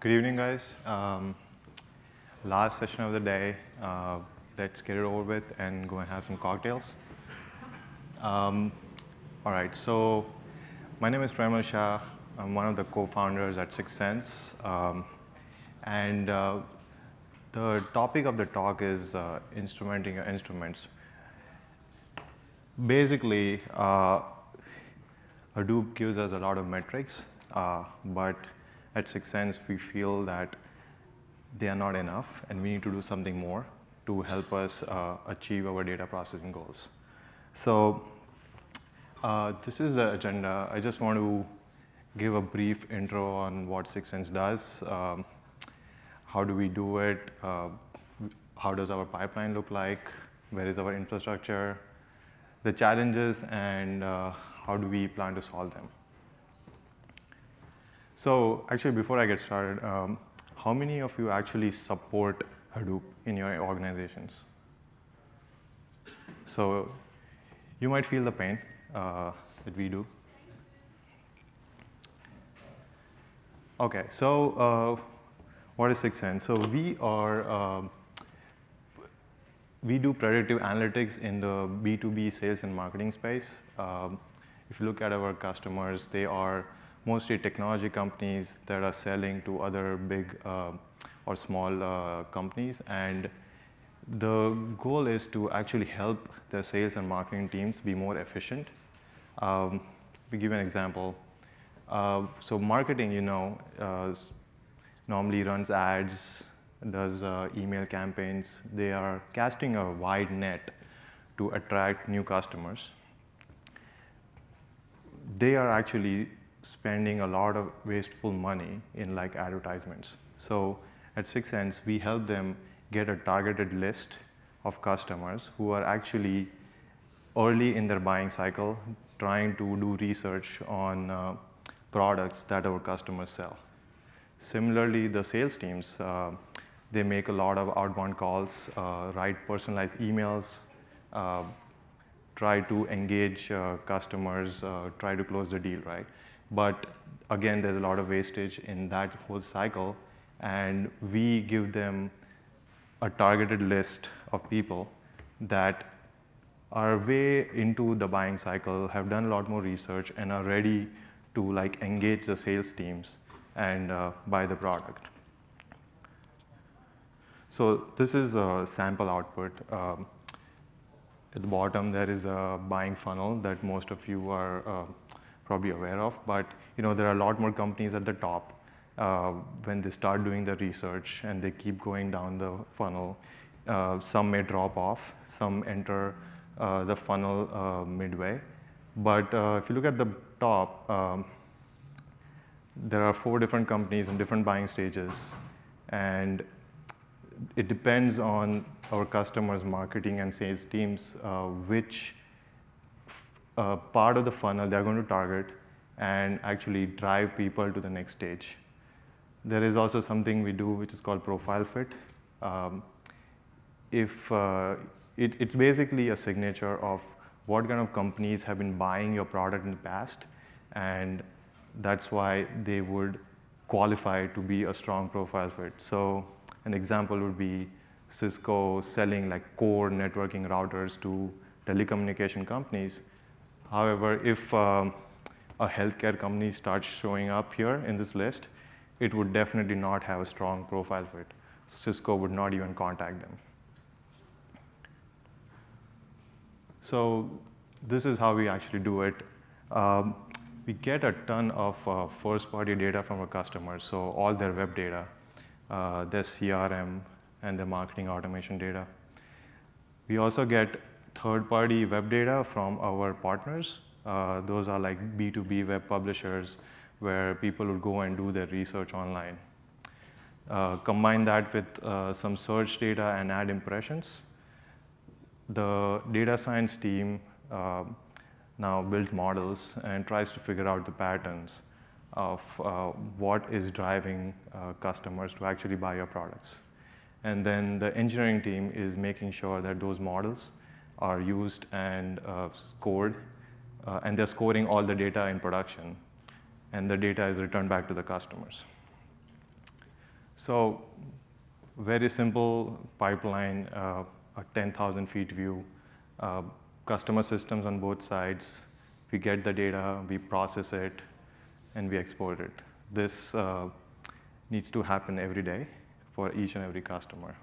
Good evening, guys. Last session of the day. Let's get it over with and go and have some cocktails. All right, so my name is Premal Shah. I'm one of the co-founders at 6th Sense. And the topic of the talk is instrumenting your instruments. Basically, Hadoop gives us a lot of metrics, but at 6th Sense, we feel that they are not enough, and we need to do something more to help us achieve our data processing goals. So this is the agenda. I just want to give a brief intro on what 6th Sense does. How do we do it? How does our pipeline look like? Where is our infrastructure? The challenges, and how do we plan to solve them? So actually, before I get started, how many of you actually support Hadoop in your organizations? So you might feel the pain that we do. OK, so what is 6th Sense? So we do predictive analytics in the B2B sales and marketing space. If you look at our customers, they are mostly technology companies that are selling to other big or small companies. And the goal is to actually help their sales and marketing teams be more efficient. We give an example. So marketing, normally runs ads, does email campaigns. They are casting a wide net to attract new customers. They are actually spending a lot of wasteful money in advertisements. So at 6th Sense, we help them get a targeted list of customers who are actually early in their buying cycle, trying to do research on products that our customers sell. Similarly, the sales teams, they make a lot of outbound calls, write personalized emails, try to engage customers, try to close the deal, right? But again, there's a lot of wastage in that whole cycle, and we give them a targeted list of people that are way into the buying cycle, have done a lot more research, and are ready to engage the sales teams and buy the product. So this is a sample output. At the bottom, there is a buying funnel that most of you are probably aware of. But there are a lot more companies at the top. When they start doing the research and they keep going down the funnel, some may drop off. Some enter the funnel midway. But if you look at the top, there are 4 different companies in different buying stages. And it depends on our customers' marketing and sales teams which part of the funnel they're going to target and actually drive people to the next stage. There is also something we do which is called profile fit. It's basically a signature of what kind of companies have been buying your product in the past, and that's why they would qualify to be a strong profile fit. So an example would be Cisco selling core networking routers to telecommunication companies. However, if a healthcare company starts showing up here in this list, it would definitely not have a strong profile fit. Cisco would not even contact them. So this is how we actually do it. We get a ton of first-party data from our customers, so all their web data, their CRM, and their marketing automation data. We also get third-party web data from our partners. Those are B2B web publishers where people would go and do their research online. Combine that with some search data and ad impressions. The data science team now builds models and tries to figure out the patterns of what is driving customers to actually buy your products. And then the engineering team is making sure that those models are used and scored, and they're scoring all the data in production, and the data is returned back to the customers. So very simple pipeline, a 10,000 feet view, customer systems on both sides. We get the data, we process it, and we export it. This needs to happen every day for each and every customer.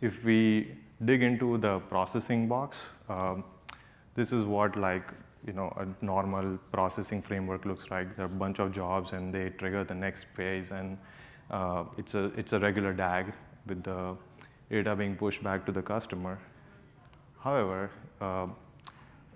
If we dig into the processing box, this is what a normal processing framework looks like. There are a bunch of jobs, and they trigger the next phase, and it's a regular DAG with the data being pushed back to the customer. However,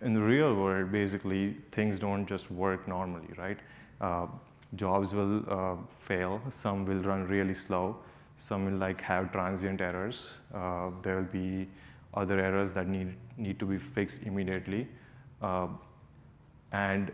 in the real world, basically, things don't just work normally, right? Jobs will fail. Some will run really slow. Some will have transient errors. There will be other errors that need to be fixed immediately. And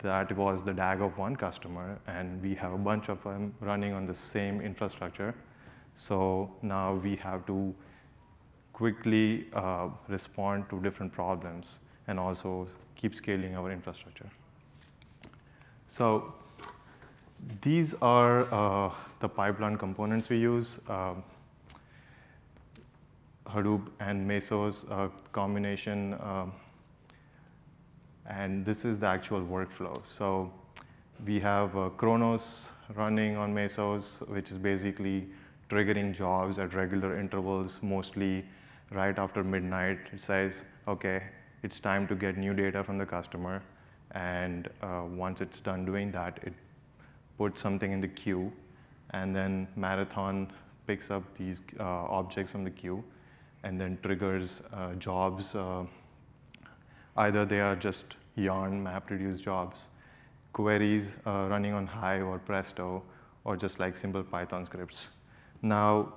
that was the DAG of one customer, and we have a bunch of them running on the same infrastructure. So now we have to quickly respond to different problems and also keep scaling our infrastructure. So these are the pipeline components we use. Hadoop and Mesos combination, and this is the actual workflow. So we have Chronos running on Mesos, which is basically triggering jobs at regular intervals, mostly right after midnight. It says, okay, it's time to get new data from the customer. And once it's done doing that, it puts something in the queue. And then Marathon picks up these objects from the queue and then triggers jobs. Either they are just yarn MapReduce jobs, queries running on Hive or Presto, or just simple Python scripts. Now,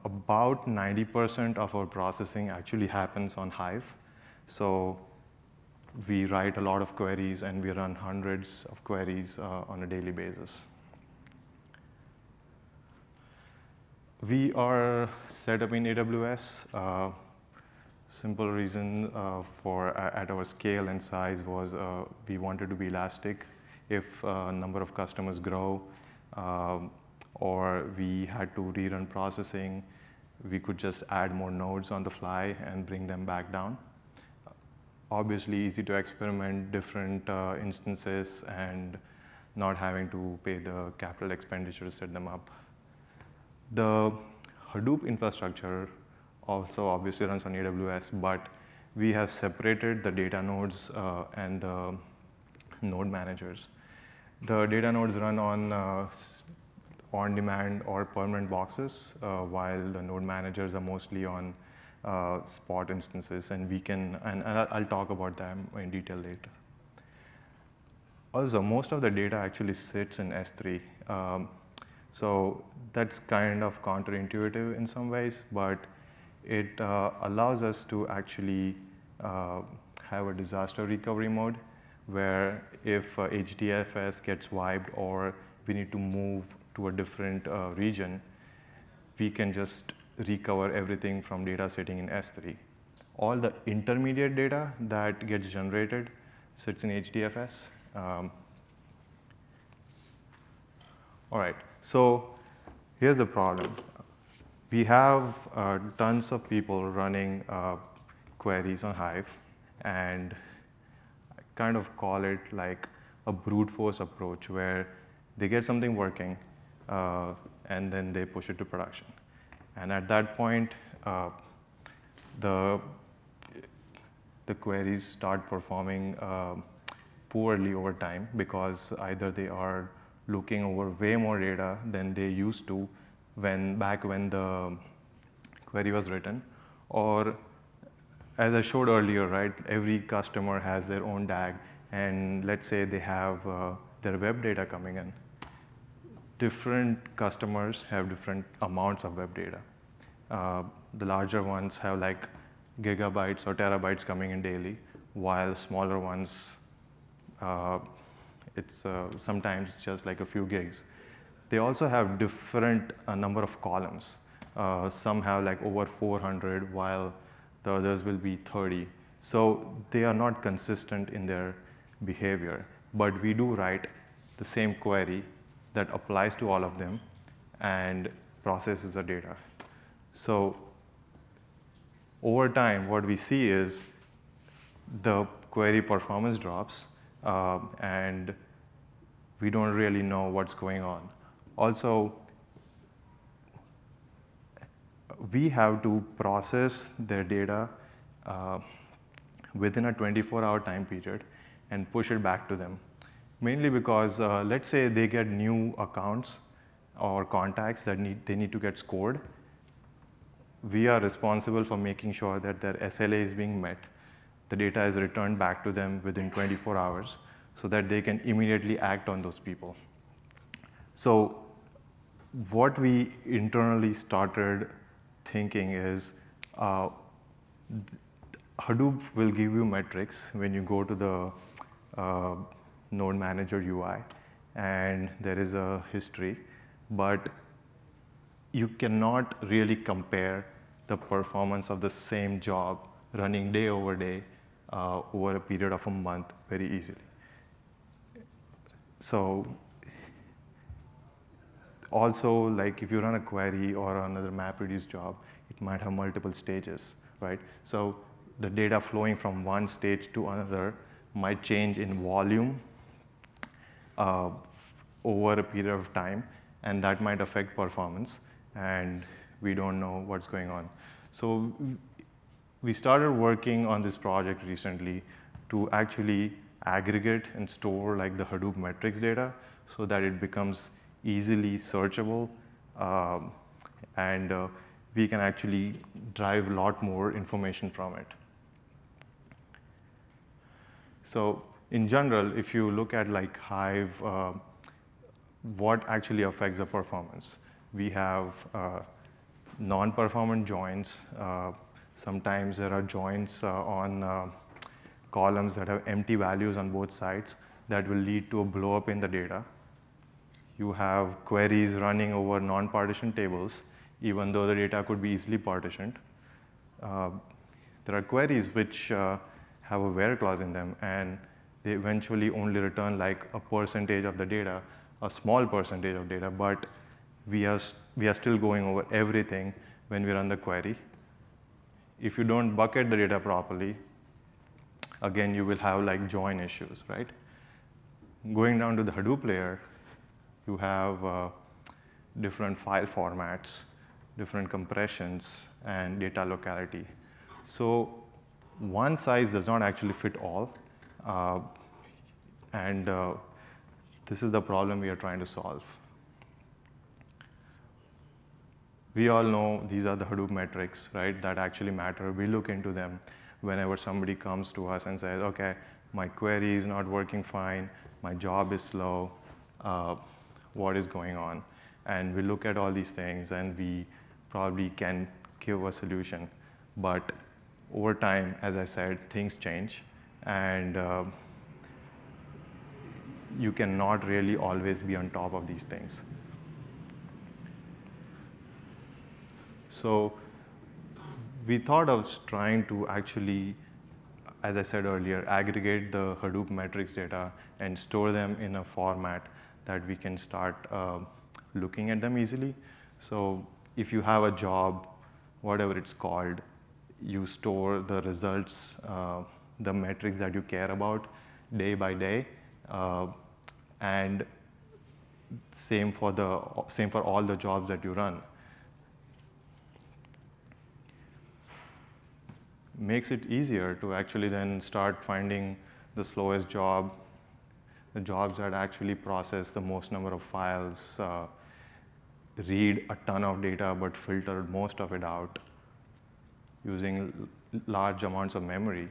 about 90% of our processing actually happens on Hive. So we write a lot of queries, and we run hundreds of queries on a daily basis. We are set up in AWS. Simple reason at our scale and size was we wanted to be elastic. If a number of customers grow, or we had to rerun processing, we could just add more nodes on the fly and bring them back down. Obviously, easy to experiment different instances and not having to pay the capital expenditure to set them up. The Hadoop infrastructure also obviously runs on AWS, but we have separated the data nodes and the node managers. The data nodes run on on-demand or permanent boxes, while the node managers are mostly on spot instances, and I'll talk about them in detail later. Also, most of the data actually sits in S3. So that's kind of counterintuitive in some ways, but it allows us to actually have a disaster recovery mode where if HDFS gets wiped or we need to move to a different region, we can just recover everything from data sitting in S3. All the intermediate data that gets generated sits in HDFS. All right, so here's the problem. We have tons of people running queries on Hive, and I kind of call it like a brute force approach where they get something working and then they push it to production. And at that point, the queries start performing poorly over time because either they are looking over way more data than they used to back when the query was written, or as I showed earlier, right, every customer has their own DAG, and let's say they have their web data coming in. Different customers have different amounts of web data. The larger ones have gigabytes or terabytes coming in daily, while smaller ones, it's sometimes just a few gigs. They also have different number of columns. Some have over 400, while the others will be 30. So they are not consistent in their behavior, but we do write the same query that applies to all of them and processes the data. So over time, what we see is the query performance drops, and we don't really know what's going on. Also, we have to process their data within a 24-hour time period and push it back to them. Mainly because, let's say they get new accounts or contacts that they need to get scored. We are responsible for making sure that their SLA is being met. The data is returned back to them within 24 hours so that they can immediately act on those people. So what we internally started thinking is Hadoop will give you metrics when you go to the Node Manager UI, and there is a history, but you cannot really compare the performance of the same job running day over day over a period of a month very easily. So also, like if you run a query or another MapReduce job, it might have multiple stages, right? So the data flowing from one stage to another might change in volume over a period of time, and that might affect performance, and we don't know what's going on. So we started working on this project recently to actually aggregate and store like the Hadoop metrics data so that it becomes easily searchable, and we can actually drive a lot more information from it. So in general, if you look at like Hive, what actually affects the performance? We have non-performant joins. Sometimes there are joins on columns that have empty values on both sides that will lead to a blow up in the data. You have queries running over non-partition tables, even though the data could be easily partitioned. There are queries which have a where clause in them, and they eventually only return like a percentage of the data, a small percentage of data, but we are still going over everything when we run the query. If you don't bucket the data properly, again, you will have like join issues, right? Going down to the Hadoop layer, you have different file formats, different compressions, and data locality. So one size does not actually fit all, and this is the problem we are trying to solve. We all know these are the Hadoop metrics, right, that actually matter. We look into them whenever somebody comes to us and says, okay, my query is not working fine, my job is slow, what is going on? And we look at all these things and we probably can give a solution. But over time, as I said, things change, and you cannot really always be on top of these things. So we thought of trying to actually, as I said earlier, aggregate the Hadoop metrics data and store them in a format that we can start looking at them easily. So if you have a job, whatever it's called, you store the results, the metrics that you care about day by day, and same for all the jobs that you run. Makes it easier to actually then start finding the slowest job, the jobs that actually process the most number of files, read a ton of data but filter most of it out using large amounts of memory.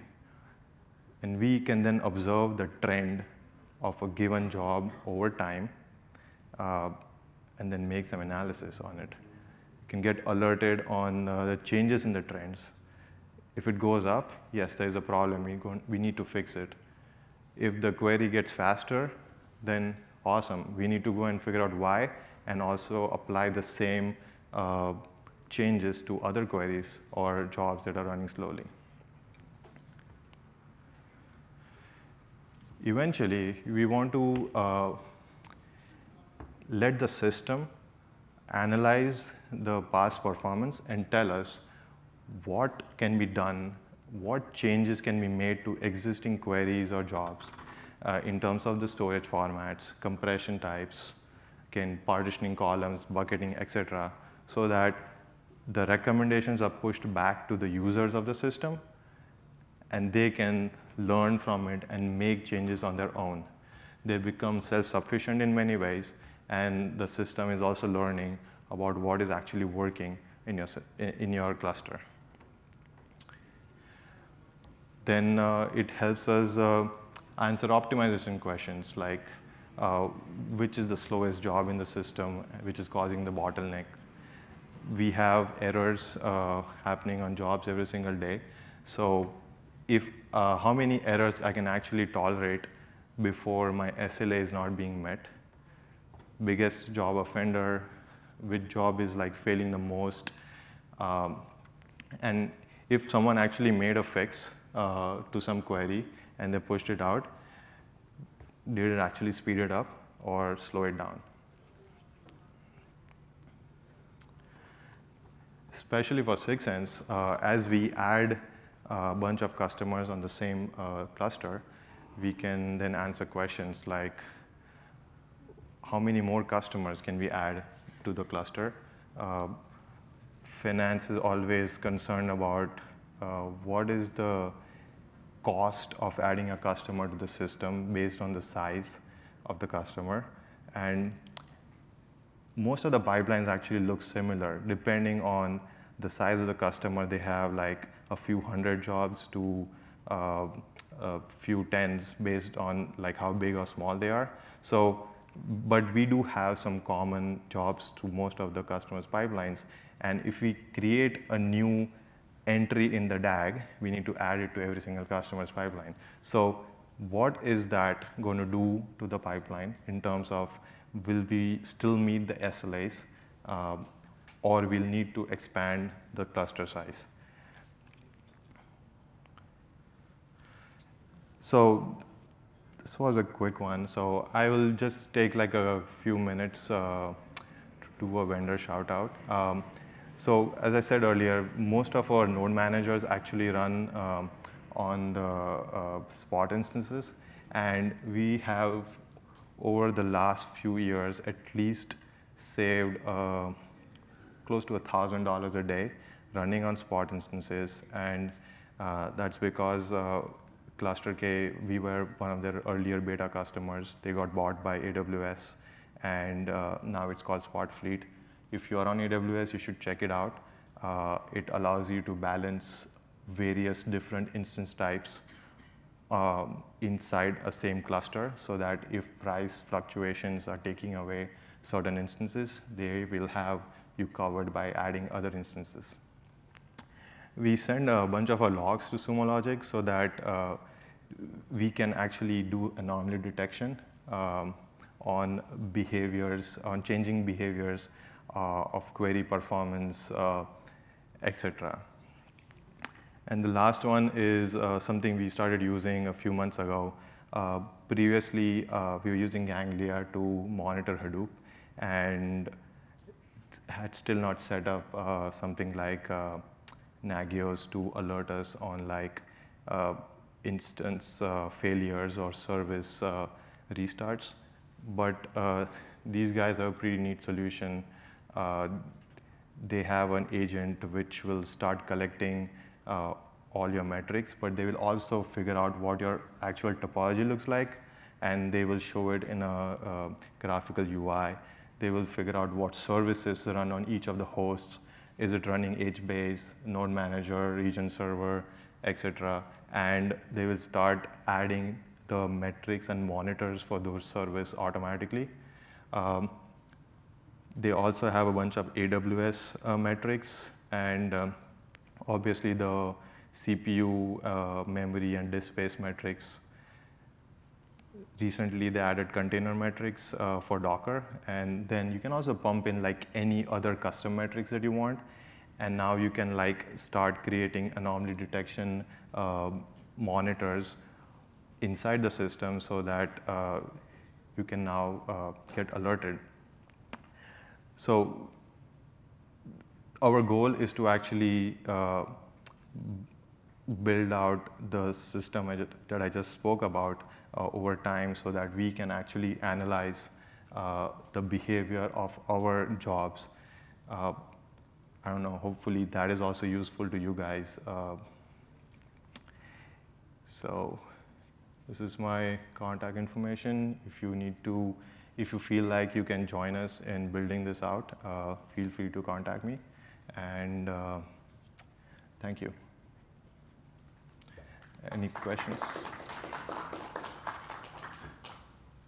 And we can then observe the trend of a given job over time, and then make some analysis on it. You can get alerted on the changes in the trends. If it goes up, yes, there is a problem. We need to fix it. If the query gets faster, then awesome. We need to go and figure out why, and also apply the same changes to other queries or jobs that are running slowly. Eventually, we want to let the system analyze the past performance and tell us what can be done, what changes can be made to existing queries or jobs in terms of the storage formats, compression types, partitioning columns, bucketing, etc., so that the recommendations are pushed back to the users of the system and they can learn from it and make changes on their own. They become self-sufficient in many ways, and the system is also learning about what is actually working in your cluster. Then it helps us answer optimization questions like which is the slowest job in the system, which is causing the bottleneck. We have errors happening on jobs every single day. So if how many errors I can actually tolerate before my SLA is not being met, biggest job offender, which job is like failing the most, and if someone actually made a fix to some query and they pushed it out, did it actually speed it up or slow it down? Especially for 6n's, as we add a bunch of customers on the same cluster, we can then answer questions like how many more customers can we add to the cluster? Finance is always concerned about what is the cost of adding a customer to the system based on the size of the customer. And most of the pipelines actually look similar. Depending on the size of the customer, they have like a few hundred jobs to a few tens based on like how big or small they are. So, but we do have some common jobs to most of the customers' pipelines. And if we create a new entry in the DAG, we need to add it to every single customer's pipeline. So what is that going to do to the pipeline in terms of will we still meet the SLAs or we'll need to expand the cluster size? So this was a quick one. So I will just take like a few minutes to do a vendor shout out. So as I said earlier, most of our node managers actually run on the Spot instances, and we have over the last few years at least saved close to $1,000 a day running on Spot instances, and that's because Cluster K, we were one of their earlier beta customers. They got bought by AWS, and now it's called Spot Fleet. If you are on AWS, you should check it out. It allows you to balance various different instance types inside a same cluster, so that if price fluctuations are taking away certain instances, they will have you covered by adding other instances. We send a bunch of our logs to Sumo Logic so that we can actually do anomaly detection on behaviors, on changing behaviors of query performance, etc. And the last one is something we started using a few months ago. Previously, we were using Ganglia to monitor Hadoop, and had still not set up something like Nagios to alert us on like instance failures or service restarts. But these guys have a pretty neat solution. They have an agent which will start collecting all your metrics, but they will also figure out what your actual topology looks like, and they will show it in a graphical UI. They will figure out what services run on each of the hosts. Is it running HBase, Node Manager, Region Server, etc. And they will start adding the metrics and monitors for those services automatically. They also have a bunch of AWS metrics, and obviously the CPU, memory, and disk space metrics. Recently, they added container metrics for Docker, and then you can also pump in like any other custom metrics that you want. And now you can like start creating anomaly detection monitors inside the system so that you can now get alerted. So our goal is to actually build out the system that I just spoke about over time so that we can actually analyze the behavior of our jobs. I don't know, hopefully that is also useful to you guys. So this is my contact information. If you feel like you can join us in building this out, feel free to contact me. And thank you. Any questions?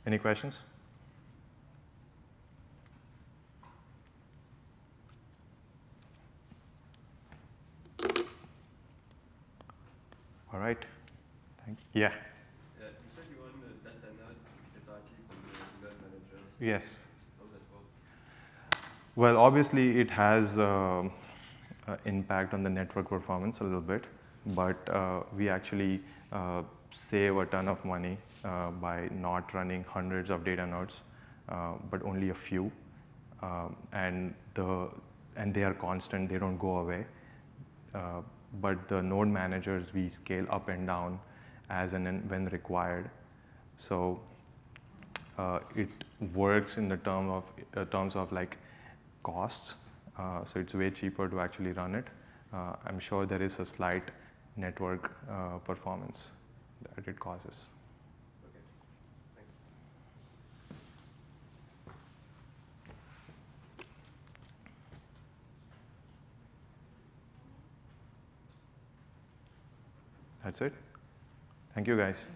Any questions? All right. Yeah. You said you own the data node separately from the node managers. Yes. How does that work? Well, obviously it has impact on the network performance a little bit, but we actually save a ton of money by not running hundreds of data nodes, but only a few, and they are constant. They don't go away. But the node managers we scale up and down as and when required. So it works in the terms of like costs. So it's way cheaper to actually run it. I'm sure there is a slight network performance that it causes. Okay. Thanks. That's it. Thank you, guys.